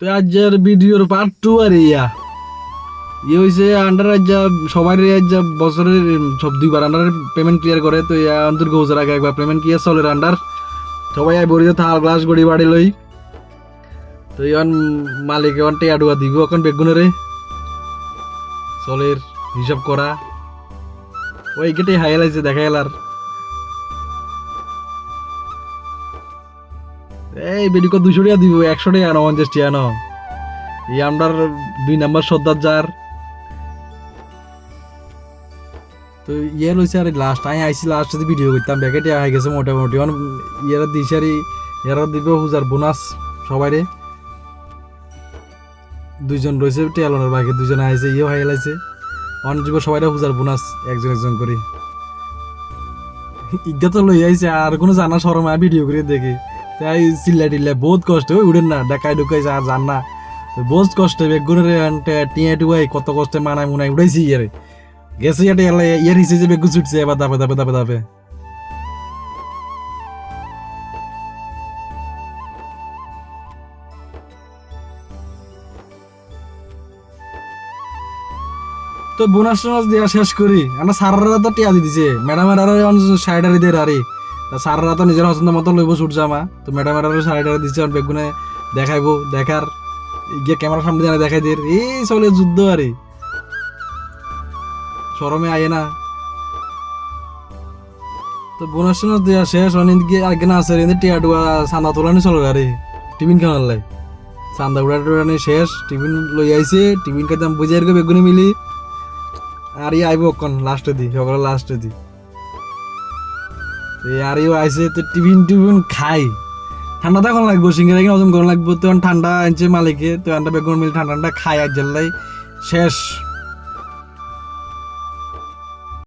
তো আজকের ভিডিওর পার্ট 2 আর হইছে আন্ডার আজ সবাই আজ বছরের সব দুইবার আন্ডার পেমেন্ট ক্লিয়ার করে তো অন্তর গোজার আগে একবার পেমেন্ট ক্লিয়ার চলে আন্ডার সবাই বড়িতে থাল গ্লাস গড়ি বাড়ি লই তো এখন মালিক এখন টেয়া ডুয়া দিব এখন বেগুনের চলের হিসাব করা ওই কেটে হাইলাইছে দেখা গেল আর এই বেডিকো 200 টাকা দিব 100 টাকা না 50 টাকা না এই আমরার 2 নাম্বার সর্দার যার তো ইয়ে লইছে আর লাস্ট আইছি লাস্ট ভিডিও করতাম ব্যাকেটে আই গেছে মোটামুটি অন ইয়ারা দিশারি ইয়ারা দিব হুজার বোনাস সবাইরে দুইজন রয়েছে টেলনের বাকি দুইজন আইছে ইয়ে হয়ে গেছে অন দিব সবাইরে হুজার বোনাস একজন একজন করে ইজ্ঞা তো লই আইছে আর কোনো জানা শরম ভিডিও করে দেখি তাই চিল্লা টিল্লা বহুত কষ্ট ওই উড়েন না ডাকাই ঢুকাইছে আর জান না বহুত কষ্ট বেগুনের টিয়া টুয়াই কত কষ্টে মানায় মুনাই উড়াইছি ইয়ারে গেছে ইয়াতে ইয়ার হিসে যে বেগু ছুটছে এবার দাপে দাপে দাপে দাপে তো বোনাস টোনাস দেওয়া শেষ করি আমরা সারারা তো টিয়া দিছে ম্যাডামের আরো সাইডারি দিয়ে আরে সারারা তো নিজের পছন্দ মতো লইব ছুট জামা তো ম্যাডামের আরো সাইডারি দিচ্ছে বেগুনে দেখাইবো দেখার গিয়ে ক্যামেরার সামনে জানা দেখাই দিয়ে এই চলে যুদ্ধ আরে শরমে আয়ে না তো বোনাস টোনাস দেওয়া শেষ অনেক গিয়ে আগে না আছে টিয়া ডুয়া চান্দা তোলানি চলো আরে টিফিন খাওয়ার লাই চান্দা উড়া টুড়ানি শেষ টিফিন লই আইছে টিফিন খাইতাম বুঝে আর বেগুনি মিলি আর আইব কন লাস্টে দি সকালে লাস্টে দি আর আইসে তো টিফিন টিফিন খাই ঠান্ডা তখন লাগবো সিঙ্গে কিনা হজম গরম লাগবো তখন ঠান্ডা আনছে মালিকে তো বেগুন মিল ঠান্ডা ঠান্ডা খাই আর জেলাই শেষ